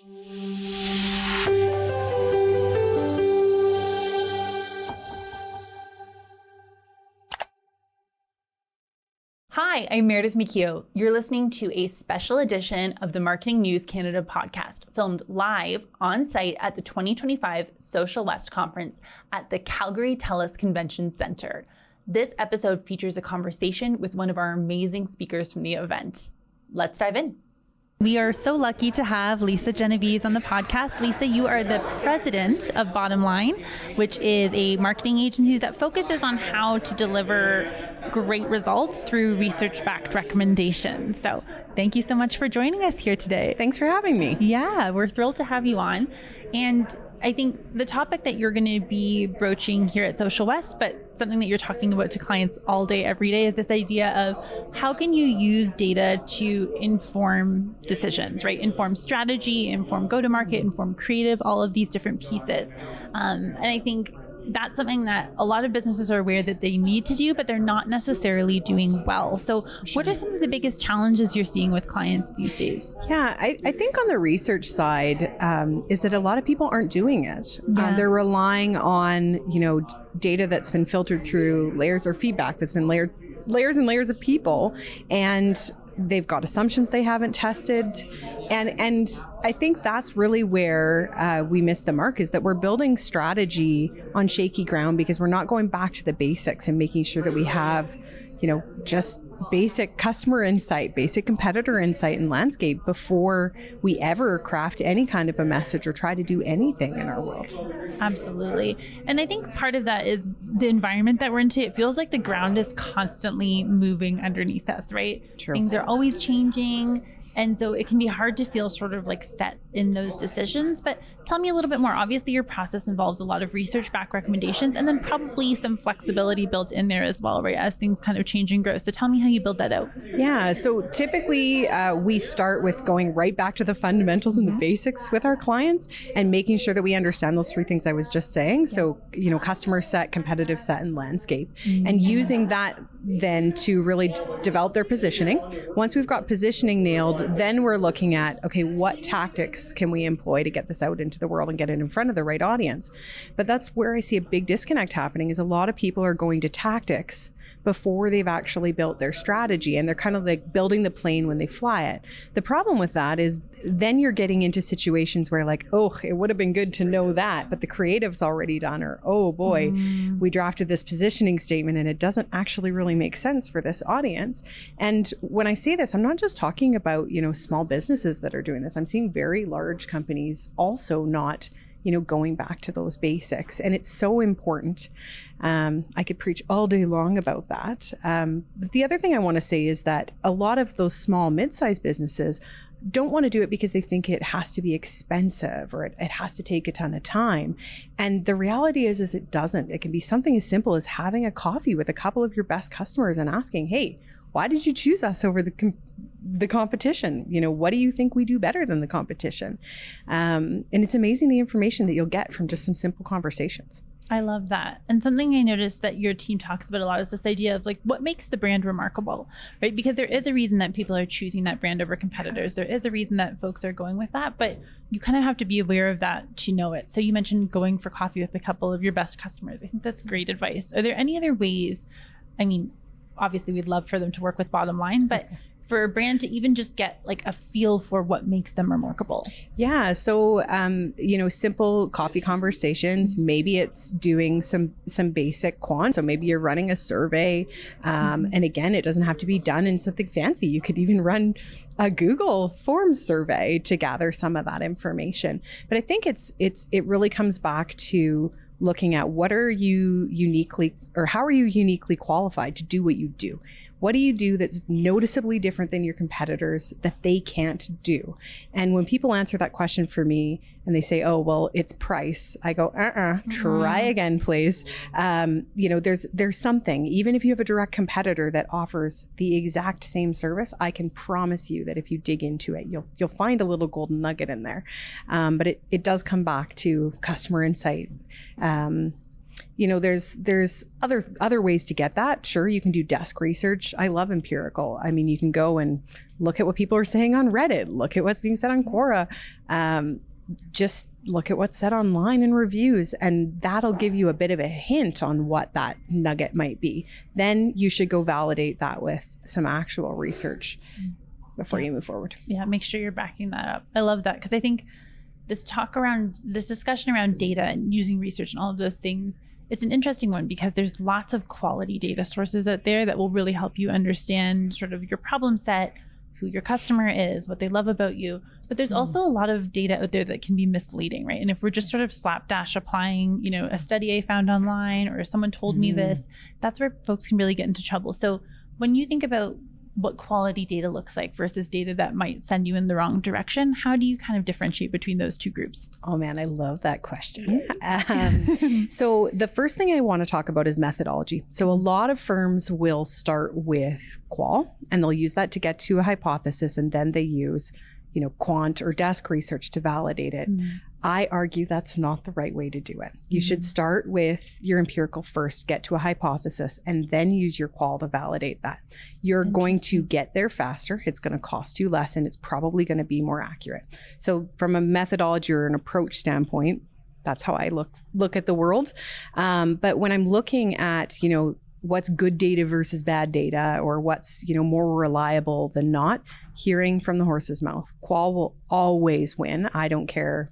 Hi, I'm Meredith McKeough. You're listening to a special edition of the Marketing News Canada podcast, filmed live on site at the 2025 SocialWest conference at the Calgary TELUS Convention Centre. This episode features a conversation with one of our amazing speakers from the event. Let's dive in. We are so lucky to have Lisa Genovese on the podcast. Lisa, you are the president of BottomLine, which is a marketing agency that focuses on how to deliver great results through research-backed recommendations. So thank you so much for joining us here today. Thanks for having me. Yeah, we're thrilled to have you on. And I think the topic that you're going to be broaching here at SocialWest, but something that you're talking about to clients all day, every day, is this idea of how can you use data to inform decisions, right? Inform strategy, inform go-to-market, inform creative, all of these different pieces. And I think that's something that a lot of businesses are aware that they need to do, but they're not necessarily doing well. So what are some of the biggest challenges you're seeing with clients these days? Yeah, I think on the research side is that a lot of people aren't doing it. Yeah. They're relying on, data that's been filtered through layers or feedback that's been layers and layers of people. And they've got assumptions they haven't tested. And I think that's really where we miss the mark, is that we're building strategy on shaky ground because we're not going back to the basics and making sure that we have, just basic customer insight, basic competitor insight and landscape before we ever craft any kind of a message or try to do anything in our world. Absolutely. And I think part of that is the environment that we're into. It feels like the ground is constantly moving underneath us, right? True. Things are always changing. And so it can be hard to feel sort of like set in those decisions. But tell me a little bit more. Obviously, your process involves a lot of research-backed recommendations and then probably some flexibility built in there as well, right, as things kind of change and grow. So tell me how you build that out. Yeah, so typically we start with going right back to the fundamentals and the basics with our clients and making sure that we understand those three things I was just saying. So, customer set, competitive set, and landscape. And using that then to really develop their positioning. Once we've got positioning nailed, then we're looking at, okay, what tactics can we employ to get this out into the world and get it in front of the right audience? But that's where I see a big disconnect happening, is a lot of people are going to tactics before they've actually built their strategy, and they're kind of like building the plane when they fly it. The problem with that is then you're getting into situations where like, oh, it would have been good to know that, but the creative's already done, or oh boy, we drafted this positioning statement and it doesn't actually really make sense for this audience. And when I say this, I'm not just talking about, small businesses that are doing this. I'm seeing very large companies also not going back to those basics. And it's so important. I could preach all day long about that. But the other thing I want to say is that a lot of those small, mid-sized businesses don't want to do it because they think it has to be expensive or it has to take a ton of time. And the reality is it doesn't. It can be something as simple as having a coffee with a couple of your best customers and asking, hey, why did you choose us over the competition? What do you think we do better than the competition? And it's amazing the information that you'll get from just some simple conversations. I love that. And something I noticed that your team talks about a lot is this idea of like, what makes the brand remarkable, right? Because there is a reason that people are choosing that brand over competitors. There is a reason that folks are going with that, but you kind of have to be aware of that to know it. So you mentioned going for coffee with a couple of your best customers. I think that's great advice. Are there any other ways? I mean, obviously we'd love for them to work with BottomLine, but for a brand to even just get like a feel for what makes them remarkable? Yeah. So, simple coffee conversations, maybe it's doing some basic quant. So maybe you're running a survey. And again, it doesn't have to be done in something fancy. You could even run a Google Forms survey to gather some of that information. But I think it really comes back to looking at how are you uniquely qualified to do what you do? What do you do that's noticeably different than your competitors that they can't do? And when people answer that question for me and they say, oh, well, it's price, I go, try again, please. There's something, even if you have a direct competitor that offers the exact same service, I can promise you that if you dig into it, you'll find a little golden nugget in there. But it does come back to customer insight, there's other ways to get that. Sure, you can do desk research. I love empirical. I mean, you can go and look at what people are saying on Reddit, look at what's being said on Quora, just look at what's said online in reviews, and that'll give you a bit of a hint on what that nugget might be. Then you should go validate that with some actual research before you move forward. Yeah, make sure you're backing that up. I love that, because I think this discussion around data and using research and all of those things, it's an interesting one because there's lots of quality data sources out there that will really help you understand sort of your problem set, who your customer is, what they love about you. But there's also a lot of data out there that can be misleading, right? And if we're just sort of slapdash applying, a study I found online or someone told me this, that's where folks can really get into trouble. So when you think about what quality data looks like versus data that might send you in the wrong direction, how do you kind of differentiate between those two groups? Oh man, I love that question. So the first thing I want to talk about is methodology. So a lot of firms will start with qual, and they'll use that to get to a hypothesis, and then they use quant or desk research to validate it. I argue that's not the right way to do it. You should start with your empirical first, get to a hypothesis, and then use your qual to validate that. You're going to get there faster. It's going to cost you less, and it's probably going to be more accurate. So from a methodology or an approach standpoint, that's how I look at the world. But when I'm looking at, what's good data versus bad data, or what's, more reliable than not, hearing from the horse's mouth, qual will always win. I don't care.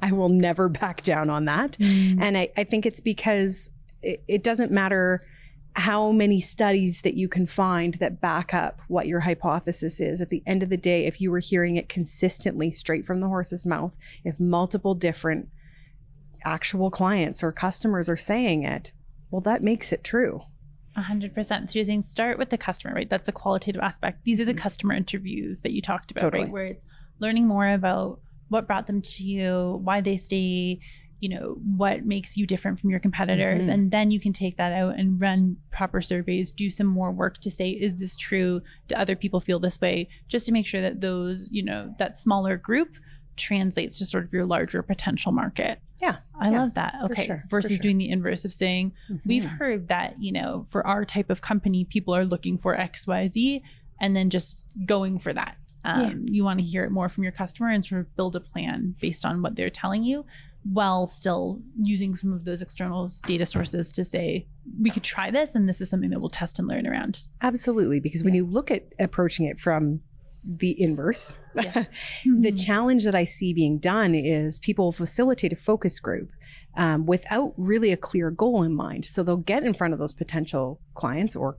I will never back down on that. And I think it's because it doesn't matter how many studies that you can find that back up what your hypothesis is. At the end of the day, if you were hearing it consistently straight from the horse's mouth, if multiple different actual clients or customers are saying it, well, that makes it true. 100%. So you're saying start with the customer, right? That's the qualitative aspect. These are the customer interviews that you talked about, right? Where it's learning more about what brought them to you, why they stay, what makes you different from your competitors. And then you can take that out and run proper surveys, do some more work to say, is this true? Do other people feel this way? Just to make sure that those, that smaller group translates to sort of your larger potential market. Yeah. I love that. Okay. For sure. Versus doing the inverse of saying, we've heard that, for our type of company, people are looking for X, Y, Z, and then just going for that. You want to hear it more from your customer and sort of build a plan based on what they're telling you, while still using some of those external data sources to say, we could try this, and this is something that we'll test and learn around. Absolutely. Because when you look at approaching it from the inverse, the challenge that I see being done is people facilitate a focus group without really a clear goal in mind. So they'll get in front of those potential clients or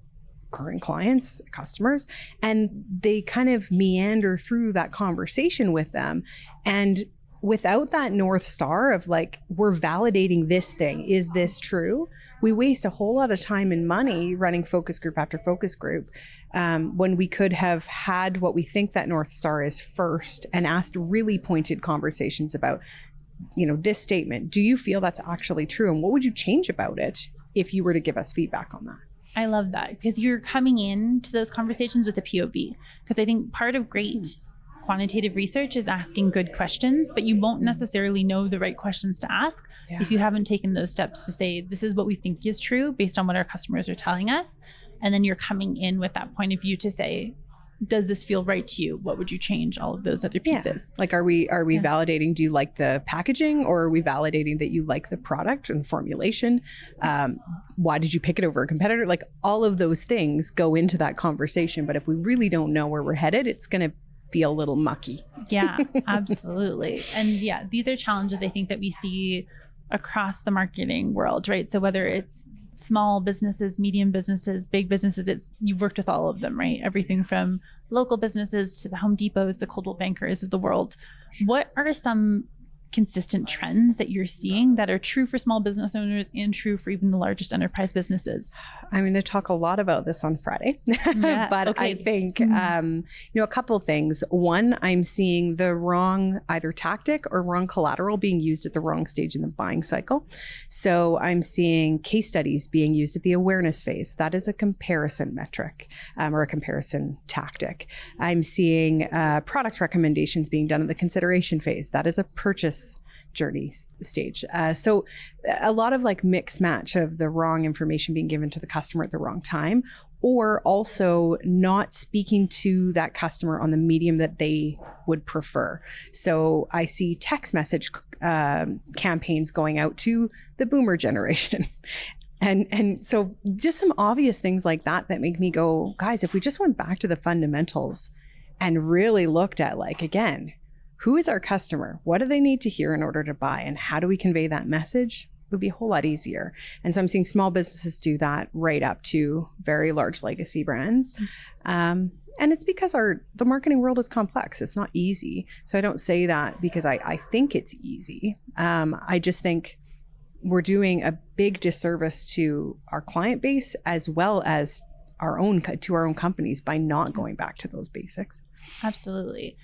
current clients, customers, and they kind of meander through that conversation with them. And without that North Star of like, we're validating this thing, is this true? We waste a whole lot of time and money running focus group after focus group when we could have had what we think that North Star is first and asked really pointed conversations about, this statement. Do you feel that's actually true? And what would you change about it if you were to give us feedback on that? I love that, because you're coming into those conversations with a POV. Because I think part of great quantitative research is asking good questions, but you won't necessarily know the right questions to ask if you haven't taken those steps to say, this is what we think is true based on what our customers are telling us. And then you're coming in with that point of view to say, does this feel right to you? What would you change? All of those other pieces. Like, are we validating, do you like the packaging, or are we validating that you like the product and formulation? Why did you pick it over a competitor? Like, all of those things go into that conversation. But if we really don't know where we're headed, it's going to feel a little mucky. Yeah, absolutely. And these are challenges I think that we see across the marketing world, right? So whether it's small businesses, medium businesses, big businesses, you've worked with all of them, right? Everything from local businesses to the Home Depots, the Coldwell Bankers of the world. What are some consistent trends that you're seeing that are true for small business owners and true for even the largest enterprise businesses? I'm going to talk a lot about this on Friday, but I think, a couple of things. One, I'm seeing the wrong either tactic or wrong collateral being used at the wrong stage in the buying cycle. So I'm seeing case studies being used at the awareness phase. That is a comparison metric or a comparison tactic. I'm seeing product recommendations being done at the consideration phase. That is a purchase this journey stage. So a lot of like mix match of the wrong information being given to the customer at the wrong time, or also not speaking to that customer on the medium that they would prefer. So I see text message campaigns going out to the boomer generation. And so just some obvious things like that make me go, guys, if we just went back to the fundamentals and really looked at, like, again, who is our customer? What do they need to hear in order to buy? And how do we convey that message? It would be a whole lot easier. And so I'm seeing small businesses do that right up to very large legacy brands. And it's because the marketing world is complex. It's not easy. So I don't say that because I think it's easy. I just think we're doing a big disservice to our client base as well as our own companies by not going back to those basics. Absolutely.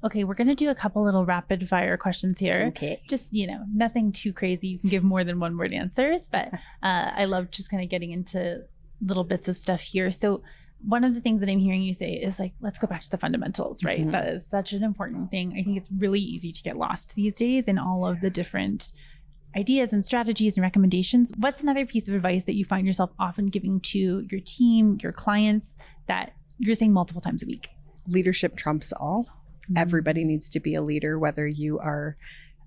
Okay, we're going to do a couple little rapid fire questions here. Okay. Just, nothing too crazy. You can give more than one word answers, but I love just kind of getting into little bits of stuff here. So one of the things that I'm hearing you say is like, let's go back to the fundamentals, right? Mm-hmm. That is such an important thing. I think it's really easy to get lost these days in all of the different ideas and strategies and recommendations. What's another piece of advice that you find yourself often giving to your team, your clients, that you're saying multiple times a week? Leadership trumps all. Mm-hmm. Everybody needs to be a leader, whether you are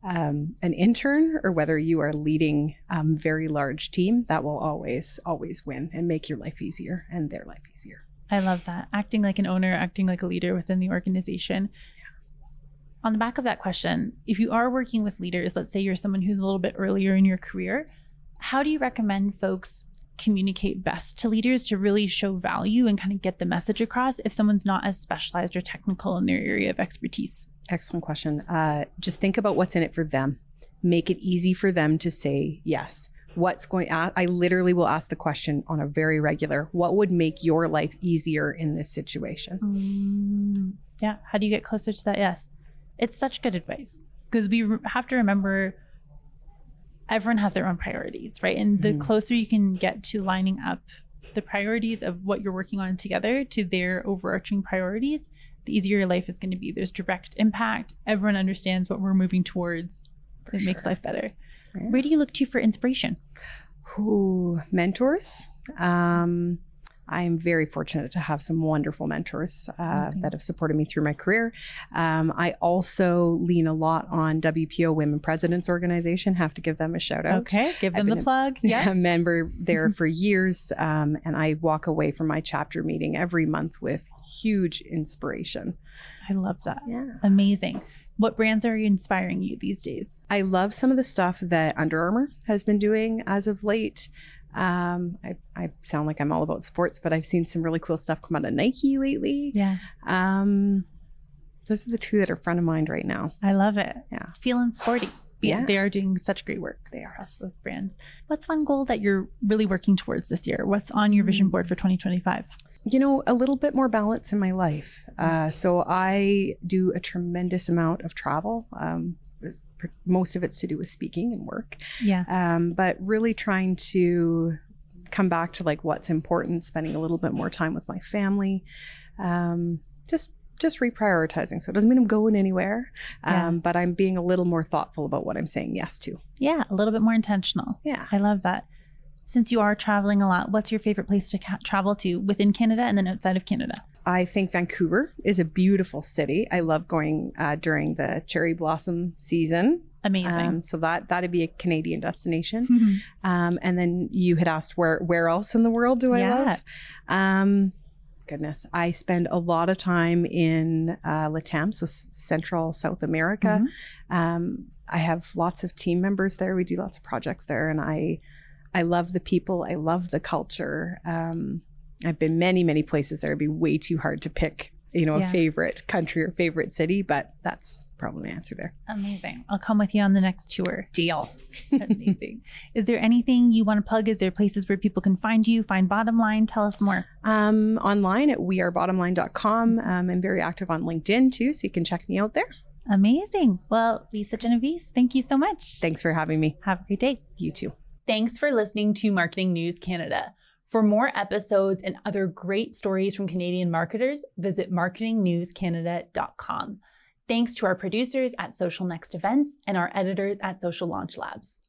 an intern or whether you are leading a very large team. That will always win and make your life easier and their life easier. I love that. Acting like an owner, acting like a leader within the organization. On the back of that question, if you are working with leaders, let's say you're someone who's a little bit earlier in your career, how do you recommend folks communicate best to leaders to really show value and kind of get the message across if someone's not as specialized or technical in their area of expertise? Excellent question. Just think about what's in it for them. Make it easy for them to say yes. I literally will ask the question on a very regular, what would make your life easier in this situation? Yeah. How do you get closer to that yes? It's such good advice because we have to remember everyone has their own priorities, right? And the closer you can get to lining up the priorities of what you're working on together to their overarching priorities, the easier your life is going to be. There's direct impact. Everyone understands what we're moving towards. It makes life better. Yeah. Where do you look to for inspiration? Mentors. I'm very fortunate to have some wonderful mentors that have supported me through my career. I also lean a lot on WPO Women Presidents Organization. Have to give them a shout out. Okay, give them the plug. Yeah, a member there for years, and I walk away from my chapter meeting every month with huge inspiration. I love that. Yeah, amazing. What brands are inspiring you these days? I love some of the stuff that Under Armour has been doing as of late. I sound like I'm all about sports, but I've seen some really cool stuff come out of Nike lately. Yeah. Those are the two that are front of mind right now. I love it. Yeah. Feeling sporty. Yeah. They are doing such great work. They are across both brands. What's one goal that you're really working towards this year? What's on your vision board for 2025? A little bit more balance in my life. So I do a tremendous amount of travel. Most of it's to do with speaking and work. Yeah. But really trying to come back to like what's important, spending a little bit more time with my family, just reprioritizing. So it doesn't mean I'm going anywhere, but I'm being a little more thoughtful about what I'm saying yes to. Yeah, a little bit more intentional. Yeah. I love that. Since you are traveling a lot, what's your favorite place to travel to within Canada and then outside of Canada? I think Vancouver is a beautiful city. I love going during the cherry blossom season. Amazing. So that'd be a Canadian destination. And then you had asked where else in the world do I love? Goodness, I spend a lot of time in Latam, so Central South America. I have lots of team members there. We do lots of projects there, and I love the people. I love the culture. I've been many places there. It'd be way too hard to pick, a favorite country or favorite city, but that's probably my answer there. Amazing. I'll come with you on the next tour. Deal. Amazing. Is there anything you want to plug? Is there places where people can find you, find BottomLine? Tell us more. Online at wearebottomline.com. I'm very active on LinkedIn too, so you can check me out there. Amazing. Well, Lisa Genovese, thank you so much. Thanks for having me. Have a great day. You too. Thanks for listening to Marketing News Canada. For more episodes and other great stories from Canadian marketers, visit marketingnewscanada.com. Thanks to our producers at Social Next Events and our editors at Social Launch Labs.